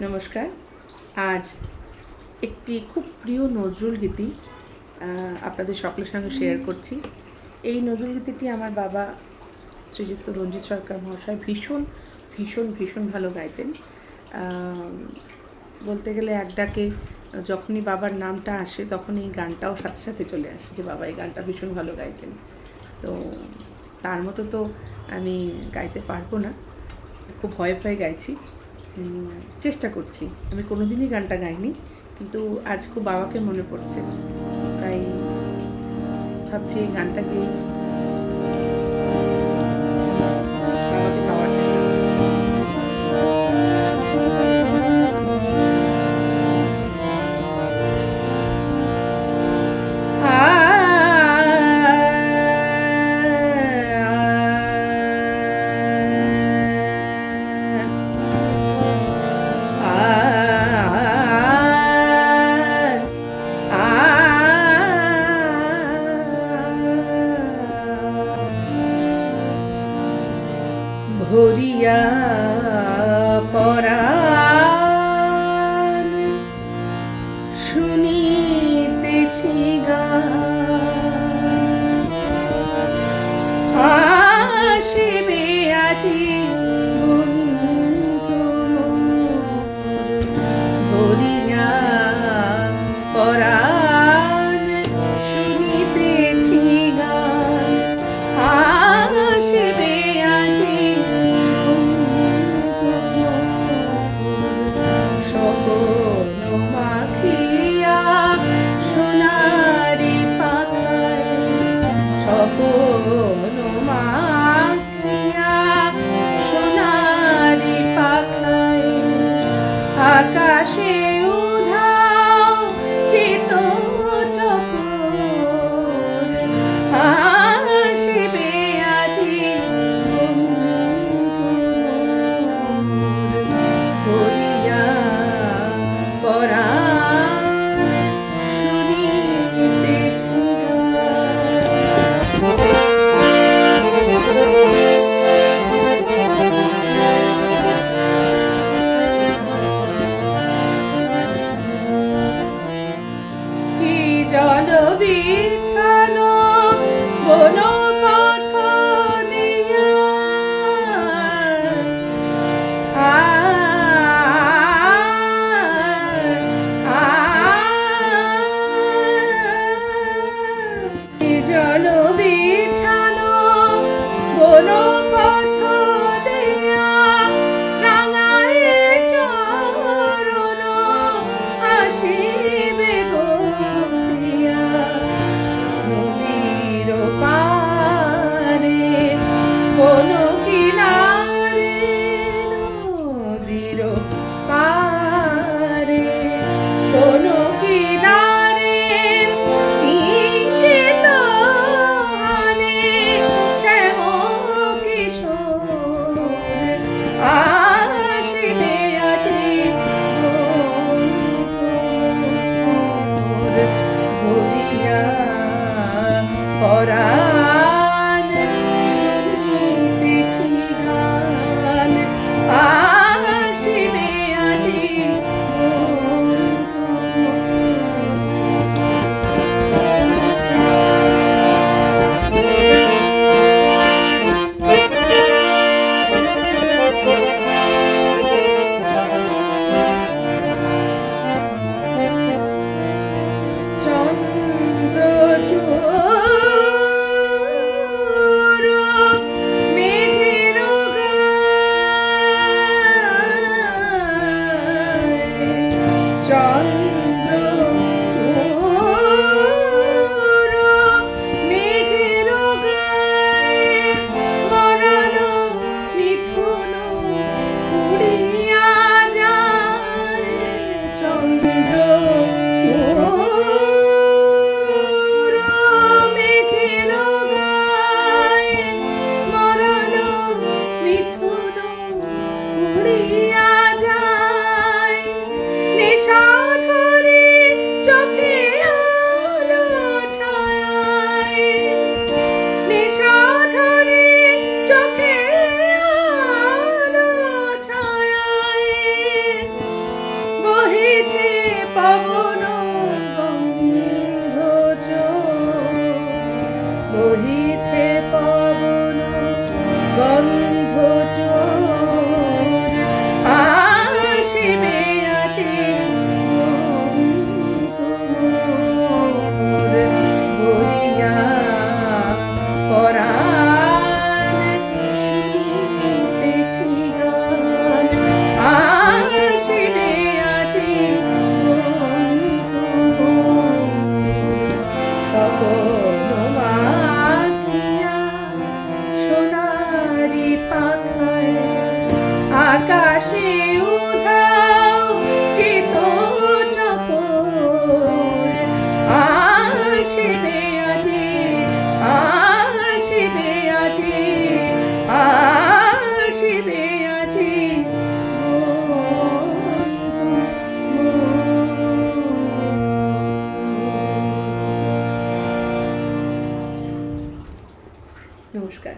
নমস্কার। আজ একটি খুব প্রিয় নজরুল গীতি আপনাদের সকলের সঙ্গে শেয়ার করছি। এই নজরুল গীতিটি আমার বাবা শ্রীযুক্ত রঞ্জিত সরকার মহাশয় ভীষণ ভীষণ ভীষণ ভালো গাইতেন। বলতে গেলে এক ডাকে যখনই বাবার নামটা আসে তখন এই গানটাও সাথে সাথে চলে আসে যে বাবা এই গানটা ভীষণ ভালো গাইতেন। তো তার মতো তো আমি গাইতে পারবো না, খুব ভয়ে ভয়ে গাইছি, চেষ্টা করছি। আমি কোনোদিনই গানটা গাইনি, কিন্তু আজ খুব বাবাকে মনে পড়ছে, তাই ভাবছি এই গানটাকে বাবাকে পাওয়ার চেষ্টা করব। ভরিয়া পরাণ শুনিতেছি গান, আসিবে আজি বন্ধু মোর। ভরিয়া পরাণ শুনিতেছি গান, আসিবে আজি বন্ধু মোর। স্বপন মাখিয়া সোনারি পাখায়, স্বপন মাখিয়া সোনারি পাখায়, আকাশে উধাও চিত চকোর, আসিবে আজি বন্ধু মোর। ভরিয়া পরাণ শুনিতেছি আকাশে উধাও চিত চকোর আসিবে আজি আসিবে আজি আসিবে আজি বন্ধু নমস্কার।